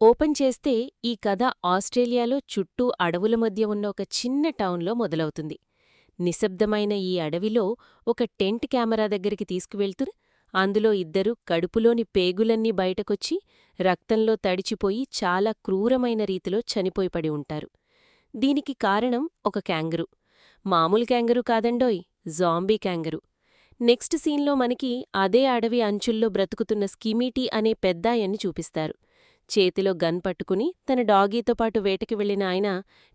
Open చేస్తే ఈ కథ ఆస్ట్రేలియాలో చుట్టూ అడవుల మధ్య ఉన్న ఒక చిన్న టౌన్లో మొదలవుతుంది. నిశ్శబ్దమైన ఈ అడవిలో ఒక టెంట్ కెమెరా దగ్గరికి తీసుకువెళ్తూ అందులో ఇద్దరు కడుపులోని పేగులన్నీ బయటకొచ్చి రక్తంలో తడిచిపోయి చాలా క్రూరమైన రీతిలో చనిపోయిపడి ఉంటారు. దీనికి కారణం ఒక క్యాంగరూ. మామూలు క్యాంగరూ కాదండోయ్, జాంబీ క్యాంగరూ. నెక్స్ట్ సీన్లో మనకి అదే అడవి అంచుల్లో బ్రతుకుతున్న స్కిమీటీ అనే పెద్దాయన్ని చూపిస్తారు. చేతిలో గన్ పట్టుకుని తన డాగీతో పాటు వేటకి వెళ్లిన ఆయన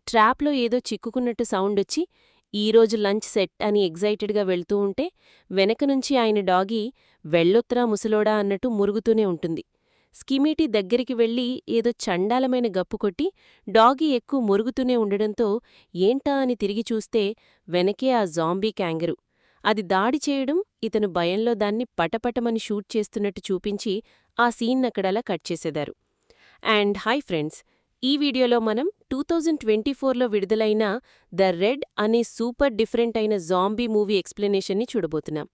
ట్రాప్లో ఏదో చిక్కుకున్నట్టు సౌండొచ్చి ఈరోజు లంచ్ సెట్ అని ఎగ్జైటెడ్గా వెళ్తూ ఉంటే వెనకనుంచి ఆయన డాగీ వెళ్ళొత్రా ముసలోడా అన్నట్టు మురుగుతూనే ఉంటుంది. స్కిమీటీ దగ్గరికి వెళ్లి ఏదో చండాలమైన గప్పు కొట్టి డాగీ ఎక్కువ మురుగుతూనే ఉండడంతో ఏంటా అని తిరిగి చూస్తే వెనకే ఆ జాంబీ క్యాంగరూ. అది దాడి చేయడం, ఇతను భయంలో దాన్ని పటపటమని షూట్ చేస్తున్నట్టు చూపించి ఆ సీన్నక్కడలా కట్ చేసేదారు. అండ్ హాయ్ ఫ్రెండ్స్, ఈ వీడియోలో మనం 2024లో విడుదలైన ద రెడ్ అనే సూపర్ డిఫరెంట్ అయిన జాంబీ మూవీ ఎక్స్ప్లెనేషన్ని చూడబోతున్నాం.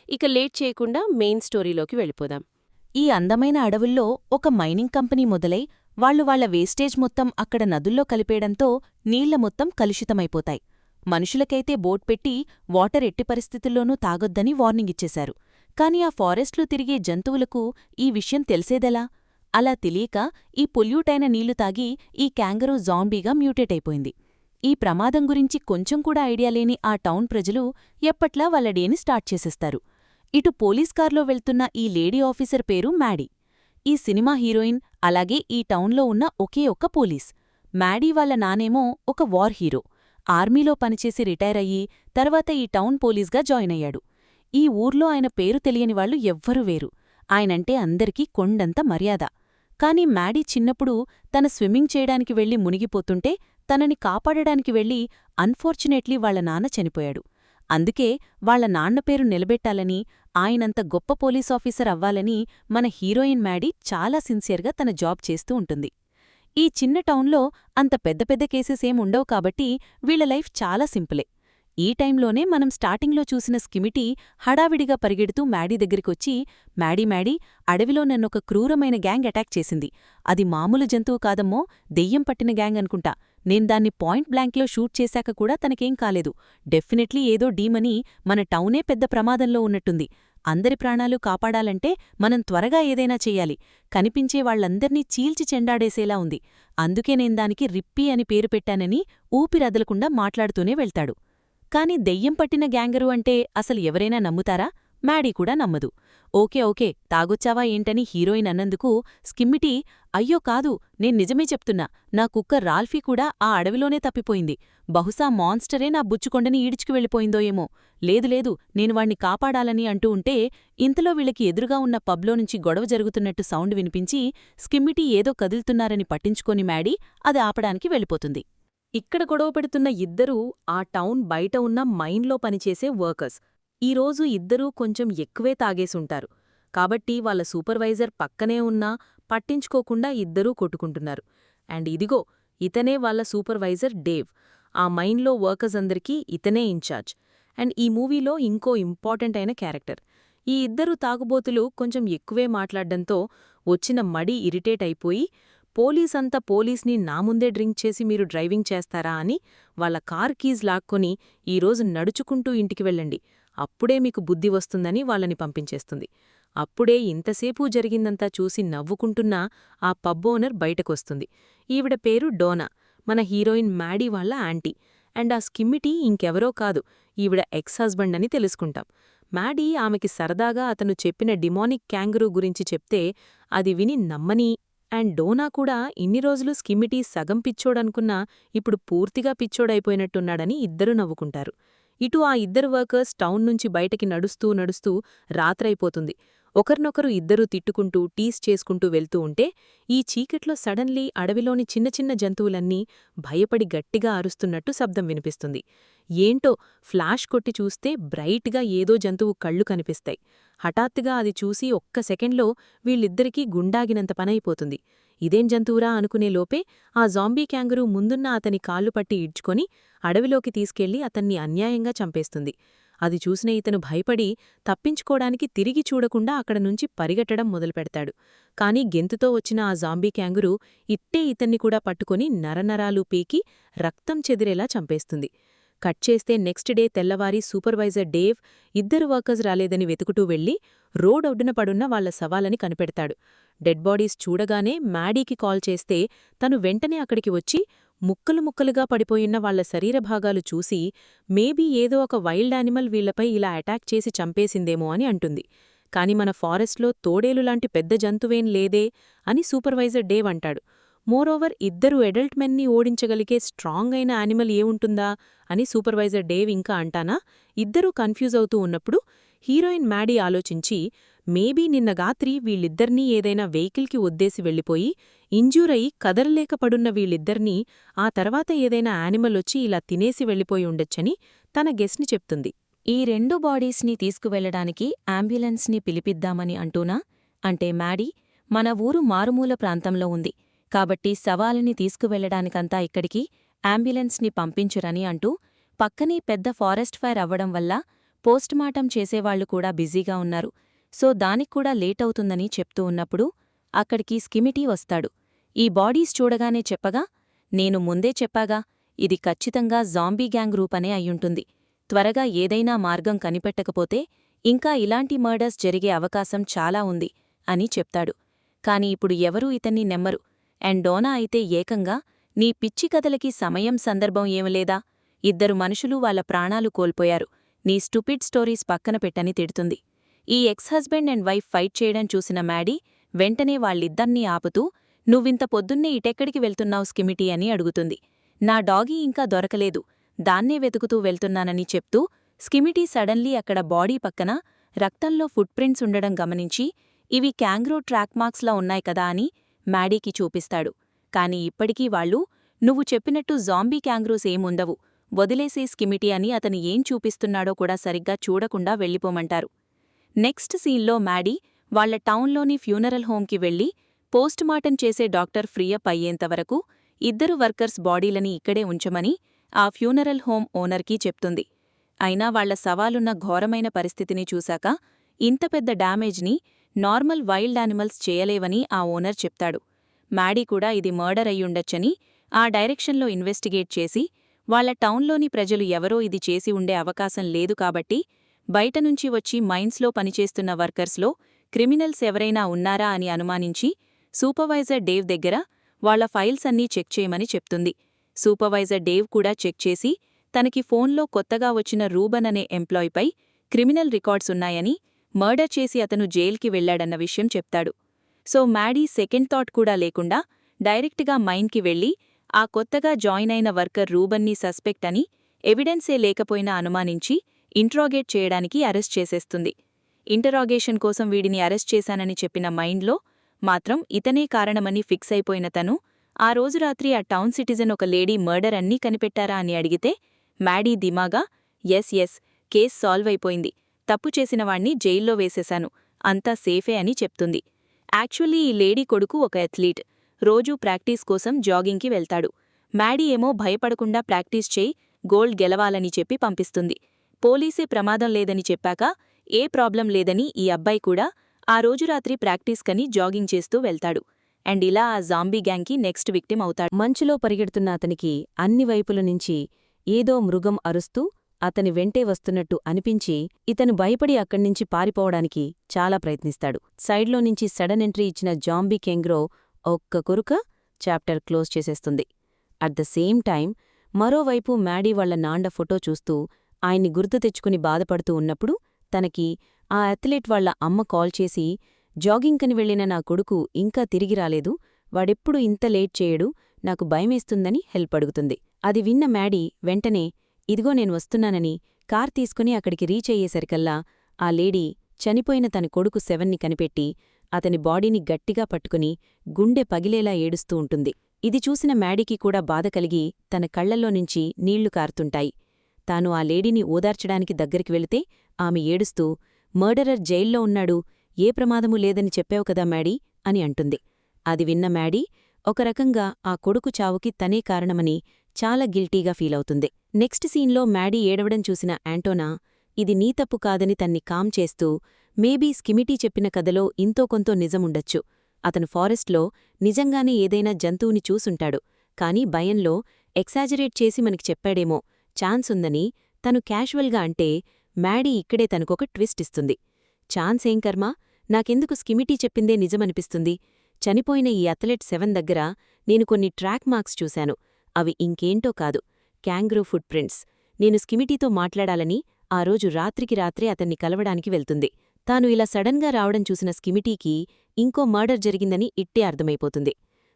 ఇక లేట్ చేయకుండా మెయిన్ స్టోరీలోకి వెళ్ళిపోదాం. ఈ అందమైన అడవుల్లో ఒక మైనింగ్ కంపెనీ మొదలై వాళ్ల వేస్టేజ్ మొత్తం అక్కడ నదుల్లో కలిపేయడంతో నీళ్ల మొత్తం కలుషితమైపోతాయి. మనుషులకైతే బోట్ పెట్టి వాటర్ ఎట్టి పరిస్థితుల్లోనూ తాగొద్దని వార్నింగ్ ఇచ్చేశారు. కాని ఆ ఫారెస్ట్లో తిరిగే జంతువులకు ఈ విషయం తెలిసేదెలా? అలా తెలియక ఈ పొల్యూటైన నీళ్లు తాగి ఈ క్యాంగరూ జాంబీగా మ్యూటేట్ అయిపోయింది. ఈ ప్రమాదం గురించి కొంచెం కూడా ఐడియా లేని ఆ టౌన్ ప్రజలు ఎప్పట్లా వాళ్ళ డేని స్టార్ట్ చేసేస్తారు. ఇటు పోలీస్ కార్లో వెళ్తున్న ఈ లేడీ ఆఫీసర్ పేరు మ్యాడీ. ఈ సినిమా హీరోయిన్, అలాగే ఈ టౌన్లో ఉన్న ఒకే ఒక్క పోలీస్. మ్యాడీ వాళ్ళ నానేమో ఒక వార్ హీరో. ఆర్మీలో పనిచేసి రిటైర్ అయ్యి తర్వాత ఈ టౌన్ పోలీస్గా జాయిన్ అయ్యాడు. ఈ ఊర్లో ఆయన పేరు తెలియనివాళ్లు ఎవ్వరూ వేరు. ఆయనంటే అందరికీ కొండంత మర్యాద. కాని మ్యాడీ చిన్నప్పుడు తన స్విమ్మింగ్ చేయడానికి వెళ్లి మునిగిపోతుంటే తనని కాపాడడానికి వెళ్లి అన్ఫార్చునేట్లీ వాళ్ల నాన్న చనిపోయాడు. అందుకే వాళ్ల నాన్న పేరు నిలబెట్టాలని, ఆయనంత గొప్ప పోలీసాఫీసర్ అవ్వాలని మన హీరోయిన్ మ్యాడీ చాలా సిన్సియర్గా తన జాబ్ చేస్తూ ఉంటుంది. ఈ చిన్న టౌన్లో అంత పెద్ద పెద్ద కేసెసేం ఉండవు కాబట్టి వీళ్ల లైఫ్ చాలా సింపులే. ఈ టైంలోనే మనం స్టార్టింగ్లో చూసిన స్కిమిటీ హడావిడిగా పరిగెడుతూ మ్యాడీ దగ్గరికొచ్చి, మ్యాడీ, అడవిలో నన్నొక క్రూరమైన గ్యాంగ్ అటాక్ చేసింది. అది మామూలు జంతువు కాదమ్మో, దెయ్యం పట్టిన గ్యాంగ్ అనుకుంటా. నేను దాన్ని పాయింట్ బ్లాంక్లో షూట్ చేశాక కూడా తనకేం కాలేదు. డెఫినెట్లీ ఏదో డీమని, మన టౌనే పెద్ద ప్రమాదంలో ఉన్నట్టుంది. అందరి ప్రాణాలు కాపాడాలంటే మనం త్వరగా ఏదైనా చెయ్యాలి. కనిపించే వాళ్లందర్నీ చీల్చి చెండాడేసేలా ఉంది. అందుకే నేందానికి రిప్పీ అని పేరు పెట్టానని ఊపిరదలకుండా మాట్లాడుతూనే వెళ్తాడు. కాని దెయ్యం పట్టిన గ్యాంగరు అంటే అసలు ఎవరైనా నమ్ముతారా? మ్యాడీ కూడా నమ్మదు. ఓకే తాగొచ్చావా ఏంటని హీరోయిన్ అన్నందుకు స్కిమ్మిటీ, అయ్యో కాదు, నేను నిజమే చెప్తున్నా. నా కుక్క రాల్ఫీ కూడా ఆ అడవిలోనే తప్పిపోయింది. బహుశా మాన్స్టరే నా బుచ్చుకొండని ఈడ్చుకు వెళ్ళిపోయిందో ఏమో. లేదు నేను వాణ్ణి కాపాడాలని అంటూ ఉంటే ఇంతలో వీళ్ళకి ఎదురుగా ఉన్న పబ్లోనుంచి గొడవ జరుగుతున్నట్టు సౌండ్ వినిపించి స్కిమ్మిటీ ఏదో కదులుతున్నారని పట్టించుకోని మ్యాడీ అది ఆపడానికి వెళ్ళిపోతుంది. ఇక్కడ గొడవ పెడుతున్న ఇద్దరూ ఆ టౌన్ బయట ఉన్న మైన్లో పనిచేసే వర్కర్స్. ఈరోజు ఇద్దరూ కొంచెం ఎక్కువే తాగేసుంటారు. కాబట్టి వాళ్ళ సూపర్వైజర్ పక్కనే ఉన్నా పట్టించుకోకుండా ఇద్దరూ కొట్టుకుంటున్నారు. అండ్ ఇదిగో ఇతనే వాళ్ళ సూపర్వైజర్ డేవ్. ఆ మైన్లో వర్కర్స్ అందరికీ ఇతనే ఇన్ఛార్జ్. అండ్ ఈ మూవీలో ఇంకో ఇంపార్టెంట్ అయిన క్యారెక్టర్. ఈ ఇద్దరు తాగుబోతులు కొంచెం ఎక్కువే మాట్లాడ్డంతో వచ్చిన మడి ఇరిటేట్ అయిపోయి, పోలీస్ని నా ముందే డ్రింక్ చేసి మీరు డ్రైవింగ్ చేస్తారా అని వాళ్ళ కార్ కీజ్ లాక్కొని ఈరోజు నడుచుకుంటూ ఇంటికి వెళ్ళండి, అప్పుడే మీకు బుద్ధి వస్తుందని వాళ్ళని పంపించేస్తుంది. అప్పుడే ఇంతసేపూ జరిగిందంతా చూసి నవ్వుకుంటున్నా ఆ పబ్ ఓనర్ బయటకొస్తుంది. ఈవిడ పేరు డోనా, మన హీరోయిన్ మ్యాడీ వాళ్ళ ఆంటీ. అండ్ ఆ స్కిమ్మిటీ ఇంకెవరో కాదు, ఈవిడ ఎక్స్ హస్బెండ్ అని తెలుసుకుంటాం. మ్యాడీ ఆమెకి సరదాగా అతను చెప్పిన డిమానిక్ క్యాంగరూ గురించి చెప్తే అది విని నమ్మని. అండ్ డోనా కూడా ఇన్ని రోజులు స్కిమ్మిటీ సగం పిచ్చోడనుకున్నా ఇప్పుడు పూర్తిగా పిచ్చోడైపోయినట్టున్నాడని ఇద్దరూ నవ్వుకుంటారు. ఇటు ఆ ఇద్దరు వర్కర్స్ టౌన్ నుంచి బయటకి నడుస్తూ రాత్రైపోతుంది. ఒకరినొకరు ఇద్దరూ తిట్టుకుంటూ టీస్ చేసుకుంటూ వెళ్తూ ఉంటే ఈ చీకట్లో సడన్లీ అడవిలోని చిన్న చిన్న జంతువులన్నీ భయపడి గట్టిగా అరుస్తున్నట్టు శబ్దం వినిపిస్తుంది. ఏంటో ఫ్లాష్ కొట్టి చూస్తే బ్రైట్గా ఏదో జంతువు కళ్ళు కనిపిస్తాయి. హఠాత్తుగా అది చూసి ఒక్క సెకండ్లో వీళ్ళిద్దరికీ గుండాగినంత పనైపోతుంది. ఇదేం జంతువురా అనుకునే లోపే ఆ జాంబీ క్యాంగరూ ముందున్న అతని కాళ్ళు పట్టి ఈడ్చుకొని అడవిలోకి తీసుకెళ్లి అతన్ని అన్యాయంగా చంపేస్తుంది. అది చూసిన ఇతను భయపడి తప్పించుకోడానికి తిరిగి చూడకుండా అక్కడ నుంచి పరిగెట్టడం మొదలుపెడతాడు. కాని గెంతుతో వచ్చిన ఆ జాంబీ క్యాంగురు ఇట్టే ఇతన్ని కూడా పట్టుకుని నరనరాలు పీకి రక్తం చెదిరేలా చంపేస్తుంది. కట్ చేస్తే నెక్స్ట్ డే తెల్లవారి సూపర్వైజర్ డేవ్ ఇద్దరు వర్కర్స్ రాలేదని వెతుకుతూ వెళ్లి రోడ్ ఒడ్డున పడున్న వాళ్ల శవాలని కనిపెడతాడు. డెడ్ బాడీస్ చూడగానే మ్యాడీకి కాల్ చేస్తే తను వెంటనే అక్కడికి వచ్చి ముక్కలు ముక్కలుగా పడిపోయిన వాళ్ల శరీరభాగాలు చూసి మేబీ ఏదో ఒక వైల్డ్ యానిమల్ వీళ్లపై ఇలా అటాక్ చేసి చంపేసిందేమో అని అంటుంది. కాని మన ఫారెస్ట్లో తోడేలులాంటి పెద్ద జంతువేం లేదే అని సూపర్వైజర్ డేవ్ అంటాడు. మోరోవర్ ఇద్దరు ఎడల్ట్ మెన్ని ఓడించగలిగే స్ట్రాంగ్ అయిన యానిమల్ ఏముంటుందా అని సూపర్వైజర్ డేవ్ ఇంకా అంటానా. ఇద్దరూ కన్ఫ్యూజ్ అవుతూ ఉన్నప్పుడు హీరోయిన్ మ్యాడీ ఆలోచించి మేబీ నిన్న రాత్రి వీళ్ళిద్దర్నీ ఏదైనా వెహికల్కి ఒద్దేసి వెళ్ళిపోయి ఇంజ్యూర్ అయి కదలలేక పడున్న వీళ్ళిద్దర్నీ ఆ తర్వాత ఏదైనా యానిమల్ వచ్చి ఇలా తినేసి వెళ్ళిపోయి ఉండొచ్చని తన గెస్ని చెప్తుంది. ఈ 2 బాడీస్ని తీసుకువెళ్లడానికి అంబులెన్స్ని పిలిపిద్దామని అంటూనా. అంటే మ్యాడీ, మన ఊరు మారుమూల ప్రాంతంలో ఉంది కాబట్టి శవాలని తీసుకువెళ్లడానికంతా ఇక్కడికి అంబులెన్స్ని పంపించురని అంటూ పక్కనే పెద్ద ఫారెస్ట్ ఫైర్ అవ్వడం వల్ల పోస్టుమార్టం చేసేవాళ్లు కూడా బిజీగా ఉన్నారు. సో దానిక్కూడా లేటవుతుందని చెప్తూ ఉన్నప్పుడు అక్కడికి స్కిమిటీ వస్తాడు. ఈ బాడీస్ చూడగానే చెప్పగా, నేను ముందే చెప్పాగా, ఇది ఖచ్చితంగా జాంబీ గ్యాంగ్ రూపనే అయ్యుంటుంది. త్వరగా ఏదైనా మార్గం కనిపెట్టకపోతే ఇంకా ఇలాంటి మర్డర్స్ జరిగే అవకాశం చాలా ఉంది అని చెప్తాడు. కాని ఇప్పుడు ఎవరూ ఇతన్ని నెమ్మరు. అండ్ డోనా అయితే ఏకంగా, నీ పిచ్చి కథలకి సమయం సందర్భం ఏమలేదా? ఇద్దరు మనుషులు వాళ్ళ ప్రాణాలు కోల్పోయారు. నీ స్టూపిడ్ స్టోరీస్ పక్కన పెట్టని తిడుతుంది. ఈ ex husband and wife fight చేయడం చూసిన మ్యాడీ వెంటనే వాళ్ళిద్దర్నీ ఆపుతూ, నువ్వింత పొద్దున్నే ఇటెక్కడికి వెళ్తున్నావు స్కిమిటీ అని అడుగుతుంది. నా డాగీ ఇంకా దొరకలేదు, దాన్నే వెతుకుతూ వెళ్తున్నానని చెప్తూ స్కిమిటీ సడన్లీ అక్కడ బాడీ పక్కన రక్తంలో ఫుట్ ప్రింట్స్ ఉండడం గమనించి, ఇవి క్యాంగ్రో ట్రాక్ మార్క్స్లా ఉన్నాయి కదా అని మ్యాడీకి చూపిస్తాడు. కాని ఇప్పటికీ వాళ్ళు, నువ్వు చెప్పినట్టు జాంబీ క్యాంగ్రూస్ ఏముండవు, వదిలేసే స్కిమిటీ అని అతను ఏం చూపిస్తున్నాడో కూడా సరిగ్గా చూడకుండా వెళ్ళిపోమంటారు. నెక్స్ట్ సీన్లో మ్యాడీ వాళ్ల టౌన్లోని ఫ్యూనరల్ హోంకి వెళ్లి పోస్టుమార్టం చేసే డాక్టర్ ఫ్రీయప్ అయ్యేంతవరకు ఇద్దరు వర్కర్స్ బాడీలని ఇక్కడే ఉంచమని ఆ ఫ్యూనరల్ హోం ఓనర్కి చెప్తుంది. అయినా వాళ్ల సవాలున్న ఘోరమైన పరిస్థితిని చూశాక ఇంత పెద్ద డ్యామేజ్ని నార్మల్ వైల్డ్ యానిమల్స్ చేయలేవని ఆ ఓనర్ చెప్తాడు. మ్యాడీ కూడా ఇది మర్డర్ అయ్యుండొచ్చని ఆ డైరెక్షన్లో ఇన్వెస్టిగేట్ చేసి వాళ్ల టౌన్లోని ప్రజలు ఎవరో ఇది చేసి ఉండే అవకాశం లేదు కాబట్టి బయటనుంచి వచ్చి మైన్స్లో పనిచేస్తున్న వర్కర్స్లో క్రిమినల్స్ ఎవరైనా ఉన్నారా అని అనుమానించి సూపర్వైజర్ డేవ్ దగ్గర వాళ్ల ఫైల్స్ అన్నీ చెక్ చేయమని చెప్తుంది. సూపర్వైజర్ డేవ్ కూడా చెక్ చేసి తనకి ఫోన్లో కొత్తగా వచ్చిన రూబన్ అనే ఎంప్లాయీపై క్రిమినల్ రికార్డ్స్ ఉన్నాయని, మర్డర్ చేసి అతను జైల్కి వెళ్లాడన్న విషయం చెప్తాడు. సో మ్యాడీ సెకండ్ థాట్ కూడా లేకుండా డైరెక్ట్గా మైన్కి వెళ్లి ఆ కొత్తగా జాయిన్ అయిన వర్కర్ రూబన్ని సస్పెక్ట్ అని, ఎవిడెన్సే లేకపోయినా అనుమానించి ఇంట్రాగేట్ చేయడానికి అరెస్ట్ చేసేస్తుంది. ఇంటరాగేషన్ కోసం వీడిని అరెస్ట్ చేశానని చెప్పిన మైండ్లో మాత్రం ఇతనే కారణమని ఫిక్స్ అయిపోయిన తను ఆ రోజు రాత్రి ఆ టౌన్ సిటిజన్ ఒక లేడీ మర్డర్ అన్నీ కనిపెట్టారా అని అడిగితే మ్యాడీ దిమాగా, ఎస్ కేస్ సాల్వ్ అయిపోయింది, తప్పు చేసినవాణ్ణి జైల్లో వేసేశాను, అంతా సేఫే అని చెప్తుంది. యాక్చువల్లీ ఈ లేడీ కొడుకు ఒక అథ్లీట్, రోజూ ప్రాక్టీస్ కోసం జాగింగ్కి వెళ్తాడు. మ్యాడీ ఏమో భయపడకుండా ప్రాక్టీస్ చేయి, గోల్డ్ గెలవాలని చెప్పి పంపిస్తుంది. పోలీసే ప్రమాదం లేదని చెప్పాక ఏ ప్రాబ్లం లేదని ఈ అబ్బాయి కూడా ఆ రోజు రాత్రి ప్రాక్టీస్కని జాగింగ్ చేస్తూ వెళ్తాడు. అండ్ ఇలా ఆ జాంబీ గ్యాంగ్కి నెక్స్ట్ విక్టిమ్ అవుతాడు. మంచులో పరిగెడుతున్న అతనికి అన్ని వైపుల నుంచి ఏదో మృగం అరుస్తూ అతని వెంటే వస్తున్నట్టు అనిపించి ఇతను భయపడి అక్కడ్నించి పారిపోవడానికి చాలా ప్రయత్నిస్తాడు. సైడ్లో నుంచి సడన్ ఎంట్రీ ఇచ్చిన జాంబీ కెంగ్రో ఒక్క కొరుక చాప్టర్ క్లోజ్ చేసేస్తుంది. అట్ ద సేమ్ టైం మరోవైపు మ్యాడీ వాళ్ల నాండ ఫోటో చూస్తూ ఆయన్ని గుర్తు తెచ్చుకుని బాధపడుతూ ఉన్నప్పుడు తనకి ఆ అథ్లెట్ వాళ్ల అమ్మ కాల్ చేసి, జాగింగ్కని వెళ్లిన నా కొడుకు ఇంకా తిరిగి రాలేదు, వాడెప్పుడు ఇంత లేట్ చేయడు, నాకు భయమేస్తుందని హెల్ప్ అడుగుతుంది. అది విన్న మ్యాడీ వెంటనే ఇదిగో నేను వస్తున్నానని కార్ తీసుకుని అక్కడికి రీచ్ అయ్యేసరికల్లా ఆ లేడీ చనిపోయిన తన కొడుకు శవన్ని కనిపెట్టి అతని బాడీని గట్టిగా పట్టుకుని గుండె పగిలేలా ఏడుస్తూ ఉంటుంది. ఇది చూసిన మ్యాడీకి కూడా బాధ కలిగి తన కళ్లల్లో నుంచి నీళ్లు కారుతుంటాయి. తాను ఆ లేడీని ఓదార్చడానికి దగ్గరికి వెళితే ఆమె ఏడుస్తూ, మర్డరర్ జైల్లో ఉన్నాడు, ఏ ప్రమాదమూ లేదని చెప్పావు కదా మ్యాడీ అని అంటుంది. అది విన్న మ్యాడీ ఒక రకంగా ఆ కొడుకు చావుకి తనే కారణమని చాలా గిల్టీగా ఫీలవుతుంది. నెక్స్ట్ సీన్లో మ్యాడీ ఏడవడం చూసిన యాంటోనా ఇది నీ తప్పు కాదని తన్ని కామ్ చేస్తూ, మేబీ స్కిమిటీ చెప్పిన కథలో ఇంతో కొంతో నిజముండొచ్చు. అతను ఫారెస్ట్లో నిజంగానే ఏదైనా జంతువుని చూసుంటాడు, కానీ భయంలో ఎక్సాజరేట్ చేసి మనకి చెప్పాడేమో, ఛాన్స్ ఉందని తను క్యాషువల్గా అంటే మ్యాడీ ఇక్కడే తనకొక ట్విస్ట్ ఇస్తుంది. ఛాన్స్ ఏం కర్మ, నాకెందుకు స్కిమిటీ చెప్పిందే నిజమనిపిస్తుంది. చనిపోయిన ఈ అథ్లెట్ 7 దగ్గర నేను కొన్ని ట్రాక్ మార్క్స్ చూశాను. అవి ఇంకేంటో కాదు, క్యాంగ్రూ ఫుట్ ప్రింట్స్. నేను స్కిమిటీతో మాట్లాడాలని ఆ రోజు రాత్రికి రాత్రే అతన్ని కలవడానికి వెళ్తుంది. తాను ఇలా సడన్గా రావడం చూసిన స్కిమిటీకి ఇంకో మర్డర్ జరిగిందని ఇట్టే అర్థమైపోతుంది.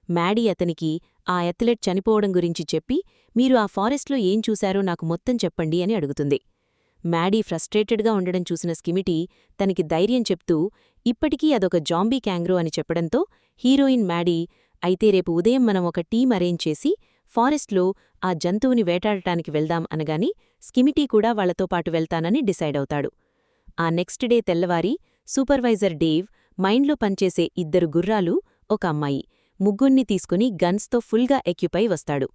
మ్యాడీ అతనికి ఆ అథ్లెట్ చనిపోవడం గురించి చెప్పి, మీరు ఆ ఫారెస్ట్లో ఏం చూశారో నాకు మొత్తం చెప్పండి అని అడుగుతుంది. మ్యాడీ ఫ్రస్ట్రేటెడ్గా ఉండడం చూసిన స్కిమిటీ తనకి ధైర్యం చెప్తూ, ఇప్పటికీ అదొక జాంబీ క్యాంగ్రో అని చెప్పడంతో హీరోయిన్ మ్యాడీ, అయితే రేపు ఉదయం మనం ఒక టీం అరేంజ్ చేసి ఫారెస్ట్లో ఆ జంతువుని వేటాడటానికి వెళ్దాం అనగాని స్కిమిటీ కూడా వాళ్లతో పాటు వెళ్తానని డిసైడ్ అవుతాడు. ఆ నెక్స్ట్ డే తెల్లవారి సూపర్వైజర్ డేవ్ మైండ్లో పనిచేసే 2 గుర్రాలు, ఒక అమ్మాయి, ముగ్గుర్ని తీసుకుని గన్స్తో ఫుల్గా ఎక్యుపై వస్తాడు.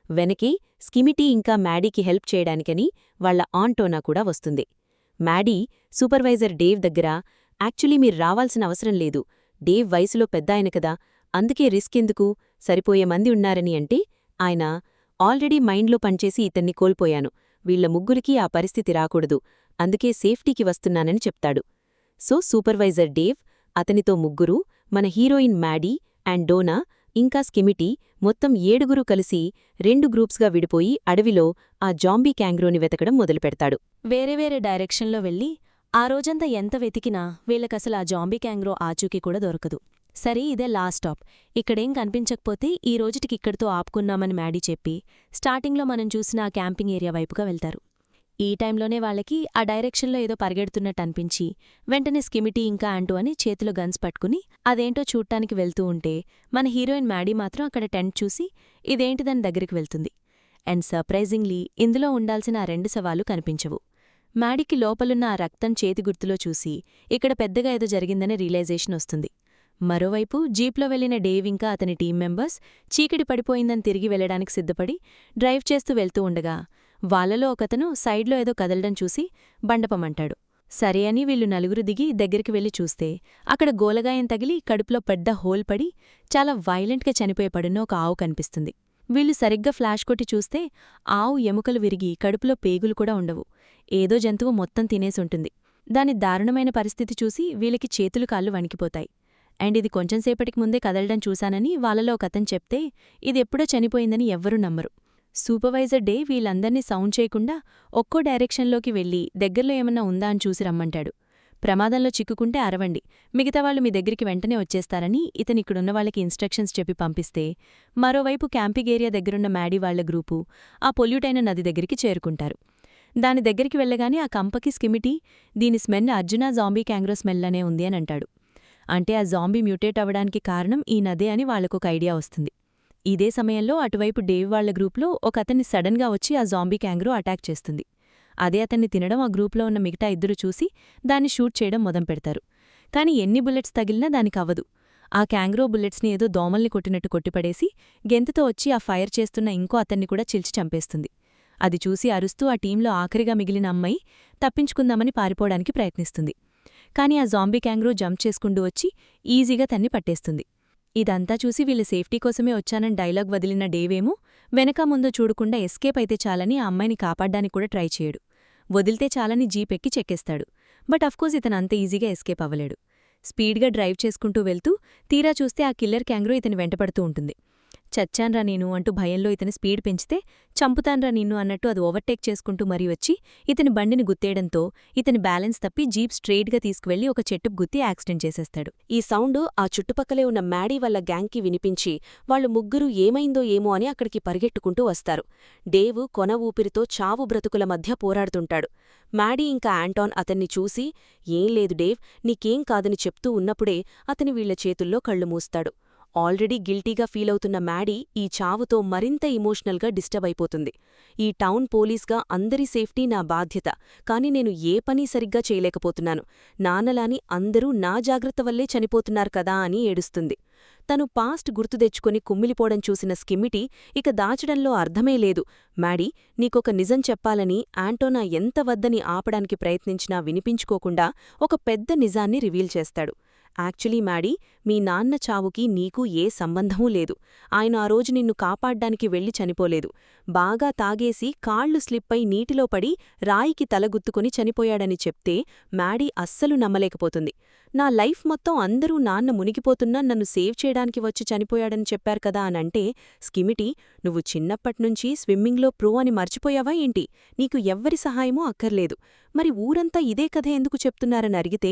వెనకే స్కిమిటీ ఇంకా మ్యాడీకి హెల్ప్ చేయడానికని వాళ్ల ఆంటోనా కూడా వస్తుంది. మ్యాడీ సూపర్వైజర్ డేవ్ దగ్గర, యాక్చువల్లీ మీరు రావాల్సిన అవసరం లేదు, డేవ్ వయసులో పెద్దాయన కదా, అందుకే రిస్క్ ఎందుకు, సరిపోయే మంది ఉన్నారని అంటే ఆయన, ఆల్రెడీ మైండ్లో పనిచేసి ఇతన్ని కోల్పోయాను, వీళ్ల ముగ్గురికి ఆ పరిస్థితి రాకూడదు, అందుకే సేఫ్టీకి వస్తున్నానని చెప్తాడు. సో సూపర్వైజర్ డేవ్, అతనితో ముగ్గురు, మన హీరోయిన్ మ్యాడీ అండ్ డోనా ఇంకా స్కిమిటీ మొత్తం 7 కలిసి 2 గ్రూప్స్గా విడిపోయి అడవిలో ఆ జాంబీ క్యాంగ్రోని వెతకడం మొదలుపెడతాడు. వేరే వేరే డైరెక్షన్లో వెళ్ళి ఆ రోజంతా ఎంత వెతికినా వీళ్ళకసలు ఆ జాంబీ క్యాంగ్రో ఆచూకీ కూడా దొరకదు. సరే, ఇదే లాస్ట్ స్టాప్, ఇక్కడేం కనిపించకపోతే ఈ రోజుటికి ఇక్కడితో ఆపుకున్నామని మ్యాడీ చెప్పి స్టార్టింగ్లో మనం చూసిన ఆ క్యాంపింగ్ ఏరియా వైపుగా వెళ్తారు. ఈ టైంలోనే వాళ్ళకి ఆ డైరెక్షన్లో ఏదో పరిగెడుతున్నట్టు అనిపించి వెంటనే స్కిమిటీ ఇంకా ఆంటో అని చేతిలో గన్స్ పట్టుకుని అదేంటో చూడ్డానికి వెళ్తూ ఉంటే మన హీరోయిన్ మ్యాడీ మాత్రం అక్కడ టెంట్ చూసి ఇదేంటిదని దగ్గరికి వెళ్తుంది. అండ్ సర్ప్రైజింగ్లీ ఇందులో ఉండాల్సిన ఆ 2 శవాలు కనిపించవు. మ్యాడీకి లోపలున్న ఆ రక్తం చేతి గుర్తులో చూసి ఇక్కడ పెద్దగా ఏదో జరిగిందనే రియలైజేషన్ వస్తుంది. మరోవైపు జీప్లో వెళ్లిన డేవ్ ఇంకా అతని టీం మెంబర్స్ చీకటి పడిపోయిందని తిరిగి వెళ్లడానికి సిద్ధపడి డ్రైవ్ చేస్తూ వెళ్తూ ఉండగా వాళ్లలో ఒకతను సైడ్లో ఏదో కదలడం చూసి బండపమంటాడు. సరే అని వీళ్ళు 4 దిగి దగ్గరికి వెళ్లి చూస్తే అక్కడ గోలగాయం తగిలి కడుపులో పెద్ద హోల్ పడి చాలా వైలెంట్గా చనిపోయే పడున్న ఒక ఆవు కనిపిస్తుంది. వీళ్ళు సరిగ్గా ఫ్లాష్ కొట్టి చూస్తే ఆవు ఎముకలు విరిగి కడుపులో పేగులు కూడా ఉండవు. ఏదో జంతువు మొత్తం తినేసుంటుంది. దాని దారుణమైన పరిస్థితి చూసి వీళ్ళకి చేతులు కాళ్ళు వణికిపోతాయి. అండ్ ఇది కొంచెంసేపటికి ముందే కదలడం చూశానని వాళ్లలో ఒకతను చెప్తే ఇదెప్పుడో చనిపోయిందని ఎవ్వరూ నమ్మరు. సూపర్వైజర్ డే వీళ్ళందర్నీ సౌండ్ చేయకుండా ఒక్కో డైరెక్షన్లోకి వెళ్లి దగ్గర్లో ఏమన్నా ఉందా అని చూసి రమ్మంటాడు. ప్రమాదంలో చిక్కుకుంటే అరవండి, మిగతావాళ్లు మీ దగ్గరికి వెంటనే వచ్చేస్తారని ఇతనిక్కడున్న వాళ్ళకి ఇన్స్ట్రక్షన్స్ చెప్పి పంపిస్తే మరోవైపు క్యాంపింగ్ ఏరియా దగ్గరున్న మ్యాడీ వాళ్ల గ్రూపు ఆ పొల్యూటైన నది దగ్గరికి చేరుకుంటారు. దాని దగ్గరికి వెళ్లగానే ఆ కంపకి స్కిమిటీ, దీని స్మెల్ అర్జునా జాంబీ క్యాంగ్రో స్మెల్లనే ఉంది అని అంటాడు. అంటే ఆ జాంబీ మ్యూటేట్ అవ్వడానికి కారణం ఈ నదే అని వాళ్లకొక ఐడియా వస్తుంది. ఇదే సమయంలో అటువైపు డేవ్ వాళ్ల గ్రూప్లో ఒకతన్ని సడన్గా వచ్చి ఆ జాంబీ క్యాంగ్రో అటాక్ చేస్తుంది. అదే అతన్ని తినడం ఆ గ్రూప్లో ఉన్న మిగతా 2 చూసి దాన్ని షూట్ చేయడం మొదలుపెడతారు. కాని ఎన్ని బుల్లెట్స్ తగిలినా దానికవ్వదు. ఆ క్యాంగ్రో బుల్లెట్స్ని ఏదో దోమల్ని కొట్టినట్టు కొట్టిపడేసి గెంతుతో వచ్చి ఆ ఫైర్ చేస్తున్న ఇంకో అతన్ని కూడా చిల్చి చంపేస్తుంది. అది చూసి అరుస్తూ ఆ టీంలో ఆఖరిగా మిగిలిన అమ్మాయి తప్పించుకుందామని పారిపోవడానికి ప్రయత్నిస్తుంది. కాని ఆ జాంబీ క్యాంగ్రో జంప్ చేసుకుంటూ వచ్చి ఈజీగా తన్ని పట్టేస్తుంది. ఇదంతా చూసి వీళ్ళ సేఫ్టీ కోసమే వచ్చానని డైలాగ్ వదిలిన డేవేమో వెనక ముందో చూడకుండా ఎస్కేప్ అయితే చాలని ఆ అమ్మాయిని కాపాడ్డానికి కూడా ట్రై చేయడు. వదిలితే చాలని జీప్ ఎక్కి చెక్కేస్తాడు. బట్ అఫ్కోర్స్ ఇతను అంత ఈజీగా ఎస్కేప్ అవ్వలేడు. స్పీడ్గా డ్రైవ్ చేసుకుంటూ వెళ్తూ తీరా చూస్తే ఆ కిల్లర్ క్యాంగ్రో ఇతని వెంటపడుతూ ఉంటుంది. చచ్చాన్రా నేను అంటూ భయంలో ఇతని స్పీడ్ పెంచితే చంపుతాన్రా నిన్ను అన్నట్టు అది ఓవర్టేక్ చేసుకుంటూ మరీ వచ్చి ఇతని బండిని గుత్తేయడంతో ఇతని బ్యాలెన్స్ తప్పి జీప్ స్ట్రెయిట్గా తీసుకువెళ్లి ఒక చెట్టుకు గుత్తి యాక్సిడెంట్ చేసేస్తాడు. ఈ సౌండ్ ఆ చుట్టుపక్కలే ఉన్న మ్యాడీ వాళ్ళ గ్యాంగ్కి వినిపించి వాళ్ళు ముగ్గురు ఏమైందో ఏమో అని అక్కడికి పరిగెట్టుకుంటూ వస్తారు. డేవ్ కొన ఊపిరితో చావు బ్రతుకుల మధ్య పోరాడుతుంటాడు. మ్యాడీ ఇంకా ఆంటాన్ అతన్ని చూసి, ఏం లేదు డేవ్, నీకేం కాదని చెప్తూ ఉన్నప్పుడే అతని వీళ్ల చేతుల్లో కళ్ళు మూస్తాడు. ఆల్రెడీ గిల్టీగా ఫీలవుతున్న మ్యాడీ ఈ చావుతో మరింత ఇమోషనల్గా డిస్టర్బ్ అయిపోతుంది. ఈ టౌన్ పోలీస్గా అందరి సేఫ్టీ నా బాధ్యత, కాని నేను ఏ పని సరిగ్గా చేయలేకపోతున్నాను. నాన్నలాని అందరూ నా జాగ్రత్త వల్లే చనిపోతున్నారు కదా అని ఏడుస్తుంది. తను పాస్ట్ గుర్తు తెచ్చుకొని కుమ్మిలిపోవడం చూసిన స్కిమ్మిటీ ఇక దాచడంలో అర్థమే లేదు. మ్యాడీ, నీకొక నిజం చెప్పాలని ఆంటోనా ఎంత వద్దని ఆపడానికి ప్రయత్నించినా వినిపించుకోకుండా ఒక పెద్ద నిజాన్ని రివీల్ చేస్తాడు. యాక్చువలీ మ్యాడీ, మీ నాన్న చావుకి నీకు ఏ సంబంధమూ లేదు. ఆయన ఆ రోజు నిన్ను కాపాడ్డానికి వెళ్లి చనిపోలేదు. బాగా తాగేసి కాళ్లు స్లిప్పై నీటిలో పడి రాయికి తలగుత్తుకుని చనిపోయాడని చెప్తే మ్యాడీ అస్సలు నమ్మలేకపోతుంది. నా లైఫ్ మొత్తం అందరూ నాన్న మునిగిపోతున్నా నన్ను సేవ్ చేయడానికి వచ్చి చనిపోయాడని చెప్పారు కదా అనంటే, స్కిమిటీ, నువ్వు చిన్నప్పట్నుంచి స్విమ్మింగ్లో ప్రో అని మర్చిపోయావా ఏంటి? నీకు ఎవ్వరి సహాయమూ అక్కర్లేదు. మరి ఊరంతా ఇదే కథ ఎందుకు చెప్తున్నారని అడిగితే,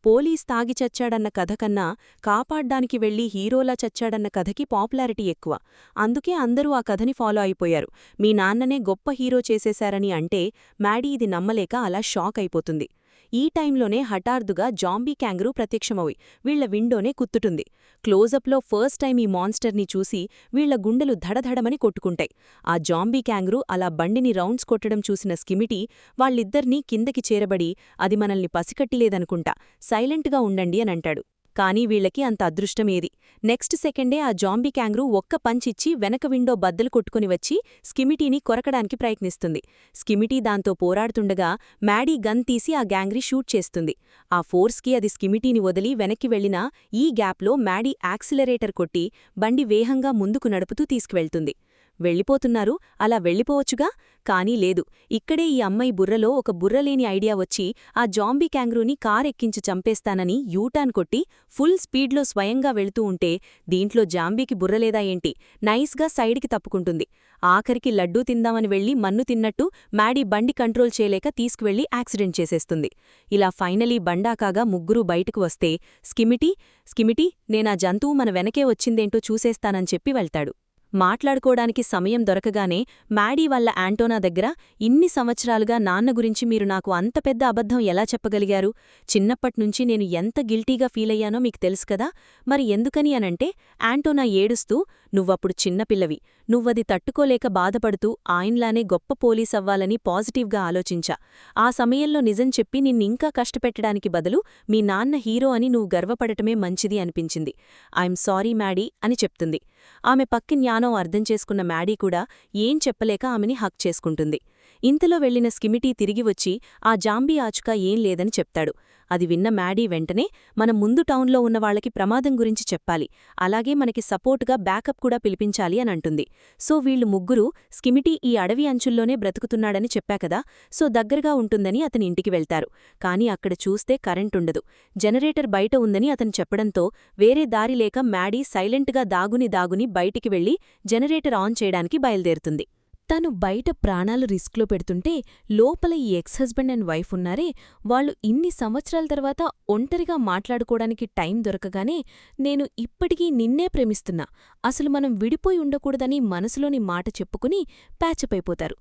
పోలీస్ తాగి చచ్చాడన్న కథ కన్నా కాపాడ్డానికి వెళ్లి హీరోలా చచ్చాడన్న కథకి పాపులారిటీ ఎక్కువ. అందుకే అందరూ ఆ కథని ఫాలో అయిపోయారు. మీ నాన్ననే గొప్ప హీరో చేసేశారని అంటే మ్యాడీ ఇది నమ్మలేక అలా షాక్ అయిపోతుంది. ఈ టైంలోనే హఠార్దుగా జాంబీ క్యాంగరూ ప్రత్యక్షమవి వీళ్ల విండోనే కుత్తుటుంది. క్లోజప్లో ఫస్ట్ టైం ఈ మాన్స్టర్ని చూసి వీళ్ల గుండెలు ధడధడమని కొట్టుకుంటాయి. ఆ జాంబీ క్యాంగరూ అలా బండిని రౌండ్స్ కొట్టడం చూసిన స్కిమిటీ వాళ్ళిద్దర్నీ కిందకి చేరబడి, అది మనల్ని పసికట్టిలేదనుకుంటా, సైలెంట్గా ఉండండి అనంటాడు. కానీ వీళ్లకి అంత అదృష్టమేది. నెక్స్ట్ సెకండే ఆ జాంబీ క్యాంగరూ ఒక్క పంచిచ్చి వెనక విండో బద్దలు కొట్టుకుని వచ్చి స్కిమిటీని కొరకడానికి ప్రయత్నిస్తుంది. స్కిమిటీ దాంతో పోరాడుతుండగా మ్యాడీ గన్ తీసి ఆ గ్యాంగ్రీ షూట్ చేస్తుంది. ఆ ఫోర్స్కి అది స్కిమిటీని వదిలి వెనక్కి వెళ్లినా ఈ గ్యాప్లో మ్యాడీ యాక్సిలరేటర్ కొట్టి బండి వేగంగా ముందుకు నడుపుతూ తీసుకువెళ్తుంది. వెళ్ళిపోతున్నారు, అలా వెళ్ళిపోవచ్చుగా? కానీ లేదు. ఇక్కడే ఈ అమ్మాయి బుర్రలో ఒక బుర్రలేని ఐడియా వచ్చి ఆ జాంబీ క్యాంగరూని కారెక్కించి చంపేస్తానని యూటర్న్ కొట్టి ఫుల్ స్పీడ్లో స్వయంగా వెళుతూ ఉంటే, దీంట్లో జాంబీకి బుర్రలేదా ఏంటి, నైస్గా సైడ్కి తప్పుకుంటుంది. ఆఖరికి లడ్డూ తిందామని వెళ్లి మన్ను తిన్నట్టు మ్యాడీ బండి కంట్రోల్ చేయలేక తీసుకువెళ్లి యాక్సిడెంట్ చేసేస్తుంది. ఇలా ఫైనలీ బండాకాగా ముగ్గురూ బయటకు వస్తే స్కిమిటీ, నేనా జంతువు మన వెనకే వచ్చిందేంటో చూసేస్తానని చెప్పి వెళ్తాడు. మాట్లాడుకోడానికి సమయం దొరకగానే మ్యాడీ వాళ్ళ ఆంటోనా దగ్గర, ఇన్ని సంవత్సరాలుగా నాన్న గురించి మీరు నాకు అంత పెద్ద అబద్ధం ఎలా చెప్పగలిగారు? చిన్నప్పట్నుంచి నేను ఎంత గిల్టీగా ఫీలయ్యానో మీకు తెలుసు కదా, మరి ఎందుకని అనంటే ఆంటోనా ఏడుస్తూ, నువ్వప్పుడు చిన్నపిల్లవి, నువ్వది తట్టుకోలేక బాధపడుతూ ఆయన్లానే గొప్ప పోలీస్ అవ్వాలని పాజిటివ్గా ఆలోచించా. ఆ సమయంలో నిజం చెప్పి నిన్నింకా కష్టపెట్టడానికి బదులు మీ నాన్న హీరో అని నువ్వు గర్వపడటమే మంచిది అనిపించింది. ఐఎమ్ సారీ మ్యాడీ అని చెప్తుంది. ఆమె పక్కి జ్ఞానం అర్థం చేసుకున్న మ్యాడీ కూడా ఏం చెప్పలేక ఆమెని హక్ చేసుకుంటుంది. ఇంతలో వెళ్లిన స్కిమిటీ తిరిగి వచ్చి ఆ జాంబీ ఆచుకా ఏం లేదని చెప్తాడు. అది విన్న మ్యాడీ వెంటనే, మనం ముందు టౌన్లో ఉన్నవాళ్లకి ప్రమాదం గురించి చెప్పాలి, అలాగే మనకి సపోర్టుగా బ్యాకప్ కూడా పిలిపించాలి అని అంటుంది. సో వీళ్లు ముగ్గురూ, స్కిమిటీ ఈ అడవి అంచుల్లోనే బ్రతుకుతున్నాడని చెప్పాకదా, సో దగ్గరగా ఉంటుందని అతని ఇంటికి వెళ్తారు. కానీ అక్కడ చూస్తే కరెంటుండదు. జనరేటర్ బయట ఉందని అతను చెప్పడంతో వేరే దారి లేక మ్యాడీ సైలెంట్గా దాగుని బయటికి వెళ్లి జనరేటర్ ఆన్ చేయడానికి బయలుదేరుతుంది. తను బయట ప్రాణాలు రిస్క్లో పెడుతుంటే లోపల ఈ ఎక్స్ హస్బెండ్ అండ్ వైఫ్ ఉన్నారే, వాళ్ళు ఇన్ని సంవత్సరాల తర్వాత ఒంటరిగా మాట్లాడుకోవడానికి టైం దొరకగానే, నేను ఇప్పటికీ నిన్నే ప్రేమిస్తున్నా, అసలు మనం విడిపోయి ఉండకూడదని మనసులోని మాట చెప్పుకుని ప్యాచపైపోతారు.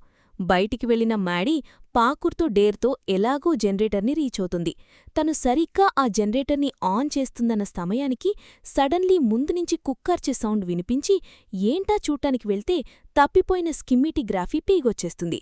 బయటికి వెళ్లిన మ్యాడీ పాకుర్తో డేర్తో ఎలాగో జనరేటర్ని రీచ్ అవుతుంది. తను సరిగ్గా ఆ జనరేటర్ని ఆన్ చేస్తుందన్న సమయానికి సడన్లీ ముందునుంచి కుక్కర్చే సౌండ్ వినిపించి ఏంటా చూడ్డానికి వెళ్తే తప్పిపోయిన స్కిమ్మిటీ గ్రాఫీ పీగొచ్చేస్తుంది.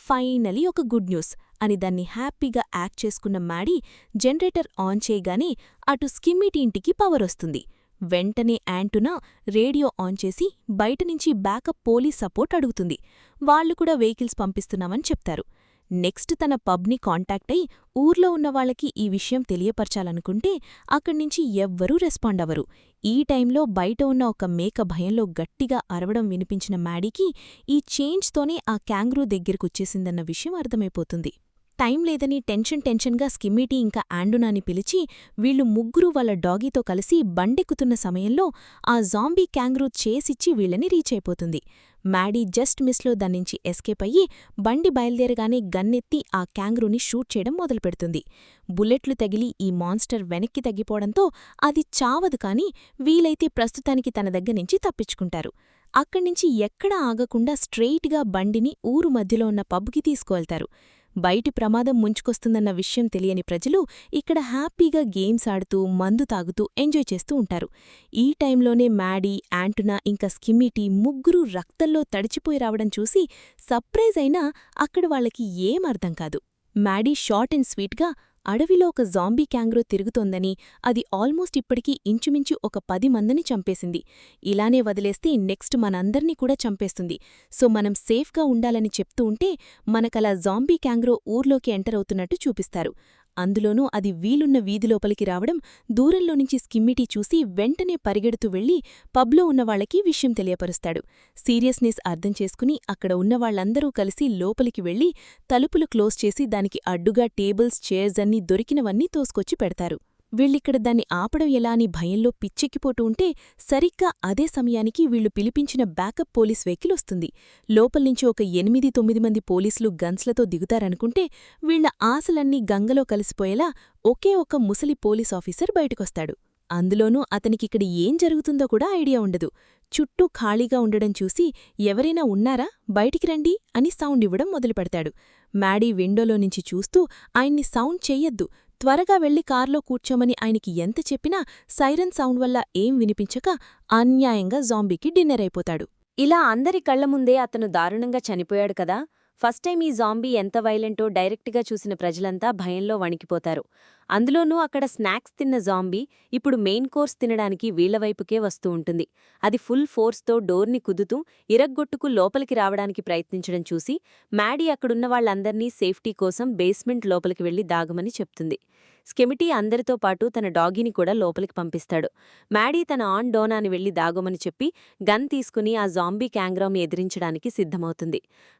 ఫైనలీ ఒక గుడ్ న్యూస్ అని దాన్ని హ్యాపీగా యాక్ట్ చేసుకున్న మ్యాడీ జనరేటర్ ఆన్ చేయగానే అటు స్కిమ్మిటీ ఇంటికి పవరొస్తుంది. వెంటనే ఆంటోనా రేడియో ఆన్ చేసి బయటనుంచి బ్యాకప్ పోలీస్ సపోర్ట్ అడుగుతుంది. వాళ్లు కూడా వెహికల్స్ పంపిస్తున్నామని చెప్తారు. నెక్స్ట్ తన పబ్ని కాంటాక్ట్ అయి ఊర్లో ఉన్నవాళ్లకి ఈ విషయం తెలియపరచాలనుకుంటే అక్కడ్నుంచి ఎవ్వరూ రెస్పాండ్ అవ్వరు. ఈ టైంలో బయట ఉన్న ఒక మేక భయంలో గట్టిగా అరవడం వినిపించిన మ్యాడీకి ఈ చేంజ్తోనే ఆ క్యాంగరూ దగ్గరకొచ్చేసిందన్న విషయం అర్థమైపోతుంది. టైం లేదని టెన్షన్గా స్కిమ్మిటీ ఇంకా ఆంటోనాని పిలిచి వీళ్లు ముగ్గురూ వాళ్ళ డాగీతో కలిసి బండెక్కుతున్న సమయంలో ఆ జాంబీ క్యాంగరూ చేసిచ్చి వీళ్ళని రీచ్ అయిపోతుంది. మ్యాడీ జస్ట్ మిస్లో దాన్నించి ఎస్కేప్ అయ్యి బండి బయలుదేరగానే గన్నెత్తి ఆ క్యాంగరూని షూట్ చేయడం మొదలుపెడుతుంది. బుల్లెట్లు తగిలి ఈ మాన్స్టర్ వెనక్కి తగ్గిపోవడంతో అది చావదు, కానీ వీలైతే ప్రస్తుతానికి తన దగ్గర్నుంచి తప్పించుకుంటారు. అక్కడ్నుంచి ఎక్కడా ఆగకుండా స్ట్రెయిట్గా బండిని ఊరు మధ్యలో ఉన్న పబ్కి తీసుకువెళ్తారు. బయటి ప్రమాదం ముంచుకొస్తుందన్న విషయం తెలియని ప్రజలు ఇక్కడ హ్యాపీగా గేమ్స్ ఆడుతూ మందు తాగుతూ ఎంజాయ్ చేస్తూ ఉంటారు. ఈ టైంలోనే మ్యాడీ, ఆంటోనా ఇంకా స్కిమ్మిటీ ముగ్గురూ రక్తంలో తడిచిపోయి రావడం చూసి సర్ప్రైజ్ అయినా అక్కడ వాళ్లకి ఏం అర్థం కాదు. మ్యాడీ షార్ట్ అండ్ స్వీట్గా, అడవిలో ఒక జాంబీ క్యాంగ్రో తిరుగుతోందని, అది ఆల్మోస్ట్ ఇప్పటికీ ఇంచుమించు ఒక 10 మందిని చంపేసింది. ఇలానే వదిలేస్తే నెక్స్ట్ మనందర్నీ కూడా చంపేస్తుంది. సో మనం సేఫ్గా ఉండాలని చెప్తూ ఉంటే మనకలా జాంబీ క్యాంగ్రో ఊర్లోకి ఎంటర్ అవుతున్నట్టు చూపిస్తారు. అందులోనూ అది వీలున్న వీధిలోపలికి రావడం, దూరంలో నుంచి స్కిమ్మిటీ చూసి వెంటనే పరిగెడుతూ వెళ్లి పబ్లో ఉన్నవాళ్లకి విషయం తెలియపరుస్తాడు. సీరియస్నెస్ అర్థం చేసుకుని అక్కడ ఉన్నవాళ్లందరూ కలిసి లోపలికి వెళ్లి తలుపులు క్లోజ్ చేసి దానికి అడ్డుగా టేబుల్స్, చైర్స్ అన్నీ దొరికినవన్నీ తోసుకొచ్చి పెడతారు. వీళ్ళిక్కడ దాన్ని ఆపడం ఎలా అని భయంలో పిచ్చెక్కిపోతూ ఉంటే సరిగ్గా అదే సమయానికి వీళ్లు పిలిపించిన బ్యాకప్ పోలీస్ వెహికల్ వస్తుంది. లోపల్నుంచి ఒక 8-9 మంది పోలీసులు గన్స్లతో దిగుతారనుకుంటే వీళ్ల ఆశలన్నీ గంగలో కలిసిపోయేలా ఒకే ఒక్క ముసలి పోలీస్ ఆఫీసర్ బయటకొస్తాడు. అందులోనూ అతనికిక్కడ ఏం జరుగుతుందో కూడా ఐడియా ఉండదు. చుట్టూ ఖాళీగా ఉండడం చూసి ఎవరైనా ఉన్నారా, బయటికి రండి అని సౌండ్ ఇవ్వడం మొదలుపెడతాడు. మ్యాడీ విండోలో నుంచి చూస్తూ ఆయన్ని సౌండ్ చెయ్యొద్దు, త్వరగా వెళ్లి కార్లో కూర్చోమని ఆయనకి ఎంత చెప్పినా సైరన్ సౌండ్ వల్ల ఏం వినిపించక అన్యాయంగా జాంబీకి డిన్నర్ అయిపోతాడు. ఇలా అందరి కళ్ల ముందే అతను దారుణంగా చనిపోయాడు కదా. ఫస్ట్ టైం ఈ జాంబీ ఎంత వైలెంటో డైరెక్ట్గా చూసిన ప్రజలంతా భయంలో వణికిపోతారు. అందులోనూ అక్కడ స్నాక్స్ తిన్న జాంబీ ఇప్పుడు మెయిన్ కోర్స్ తినడానికి వీళ్లవైపుకే వస్తూ ఉంటుంది. అది ఫుల్ ఫోర్స్తో డోర్ని కుదుతూ ఇరగ్గొట్టుకు లోపలికి రావడానికి ప్రయత్నించడం చూసి మ్యాడీ అక్కడున్న వాళ్లందర్నీ సేఫ్టీ కోసం బేస్మెంట్ లోపలికి వెళ్లి దాగమని చెప్తుంది. స్కెమిటీ అందరితో పాటు తన డాగీని కూడా లోపలికి పంపిస్తాడు. మ్యాడీ తన ఆన్ డోనాని వెళ్లి దాగమని చెప్పి గన్ తీసుకుని ఆ జాంబీ క్యాంగ్రోని ఎదిరించడానికి సిద్ధమవుతుంది.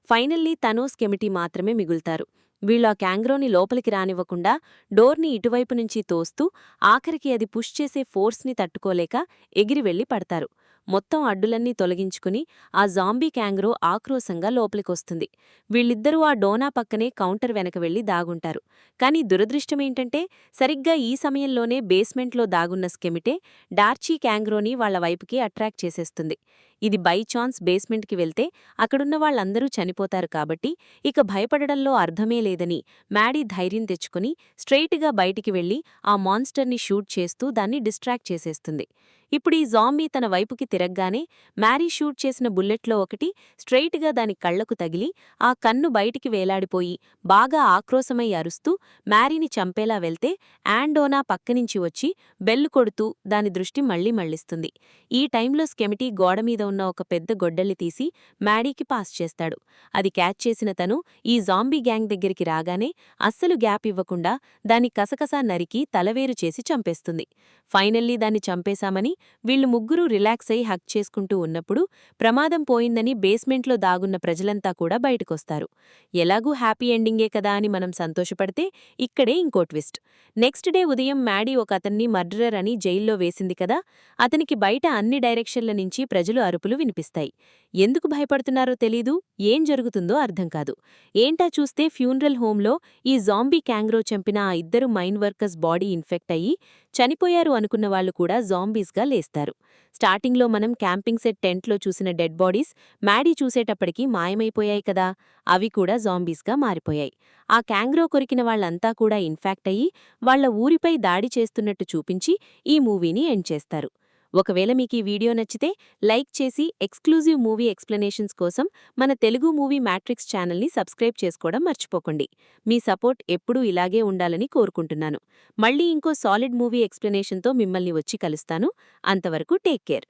ఫైనల్లీ తను స్కెమిటీ మాత్రమే మిగులుతారు. వీళ్ళు ఆ క్యాంగ్రోని లోపలికి రానివ్వకుండా డోర్ని ఇటువైపు నుంచి తోస్తూ ఆఖరికి అది పుష్ చేసే ఫోర్స్ని తట్టుకోలేక ఎగిరి వెళ్లి పడతారు. మొత్తం అడ్డులన్నీ తొలగించుకుని ఆ జాంబీ క్యాంగ్రో ఆక్రోశంగా లోపలికొస్తుంది. వీళ్ళిద్దరూ ఆ డోనా పక్కనే కౌంటర్ వెనక వెళ్లి దాగుంటారు. కాని దురదృష్టమేంటంటే సరిగ్గా ఈ సమయంలోనే బేస్మెంట్లో దాగున్న స్కెమిటే డార్చీ క్యాంగ్రోని వాళ్ల వైపుకి అట్రాక్ట్ చేసేస్తుంది. ఇది బై ఛాన్స్ బేస్మెంట్కి వెళ్తే అక్కడున్న వాళ్లందరూ చనిపోతారు కాబట్టి ఇక భయపడడంలో అర్థమే లేదని మ్యాడీ ధైర్యం తెచ్చుకుని స్ట్రెయిట్గా బయటికి వెళ్లి ఆ మాన్స్టర్ని షూట్ చేస్తూ దాన్ని డిస్ట్రాక్ట్ చేసేస్తుంది. ఇప్పుడు ఈ జాంబీ తన వైపుకి తిరగ్గానే మ్యారీ షూట్ చేసిన బుల్లెట్లో ఒకటి స్ట్రెయిట్గా దాని కళ్లకు తగిలి ఆ కన్ను బయటికి వేలాడిపోయి బాగా ఆక్రోశమై అరుస్తూ మ్యారీని చంపేలా వెళ్తే యాండోనా పక్కనుంచి వచ్చి బెల్లు కొడుతూ దాని దృష్టి మళ్లీ మళ్లిస్తుంది. ఈ టైంలో స్కెమిటీ గోడమీద ఉన్న ఒక పెద్ద గొడ్డలి తీసి మ్యాడీకి పాస్ చేస్తాడు. అది క్యాచ్ చేసిన తను ఈ జాంబీ గ్యాంగ్ దగ్గరికి రాగానే అస్సలు గ్యాప్ ఇవ్వకుండా దాన్ని కసకసా నరికి తలవేరు చేసి చంపేస్తుంది. ఫైనల్లీ దాన్ని చంపేశామని వీళ్లు ముగ్గురూ రిలాక్స్ అయి హక్ చేసుకుంటూ ఉన్నప్పుడు ప్రమాదం పోయిందని బేస్మెంట్లో దాగున్న ప్రజలంతా కూడా బయటకొస్తారు. ఎలాగూ హ్యాపీ ఎండింగే కదా అని మనం సంతోషపడితే ఇక్కడే ఇంకో ట్విస్ట్. నెక్స్ట్ డే ఉదయం మ్యాడీ ఒక అతన్ని మర్డరర్ అని జైల్లో వేసింది కదా. అతనికి బయట అన్ని డైరెక్షన్ల నుంచి ప్రజలు అరుపులు వినిపిస్తాయి. ఎందుకు భయపడుతున్నారో తెలీదు, ఏం జరుగుతుందో అర్థం కాదు. ఏంటా చూస్తే ఫ్యూనరల్ హోంలో ఈ జాంబీ క్యాంగ్రో చంపిన ఆ ఇద్దరు మైన్ వర్కర్స్ బాడీ ఇన్ఫెక్ట్ అయ్యి చనిపోయారు అనుకున్న వాళ్లు కూడా జాంబీస్గా లేస్తారు. స్టార్టింగ్లో మనం క్యాంపింగ్ సెట్ టెంట్లో చూసిన డెడ్ బాడీస్ మ్యాడీ చూసేటప్పటికి మాయమైపోయాయి కదా, అవి కూడా జాంబీస్గా మారిపోయాయి. ఆ క్యాంగ్రో కొరికిన వాళ్లంతా కూడా ఇన్ఫాక్ట్ అయ్యి వాళ్ల ఊరిపై దాడి చేస్తున్నట్టు చూపించి ఈ మూవీని ఎండ్ చేస్తారు. ఒకవేళ మీకు ఈ వీడియో నచ్చితే లైక్ చేసి ఎక్స్క్లూజివ్ మూవీ ఎక్స్ప్లెనేషన్స్ కోసం మన తెలుగు మూవీ మ్యాట్రిక్స్ ఛానల్ని సబ్స్క్రైబ్ చేసుకోవడం మర్చిపోకండి. మీ సపోర్ట్ ఎప్పుడూ ఇలాగే ఉండాలని కోరుకుంటున్నాను. మళ్ళీ ఇంకో సాలిడ్ మూవీ ఎక్స్ప్లెనేషన్తో మిమ్మల్ని వచ్చి కలుస్తాను. అంతవరకు టేక్ కేర్.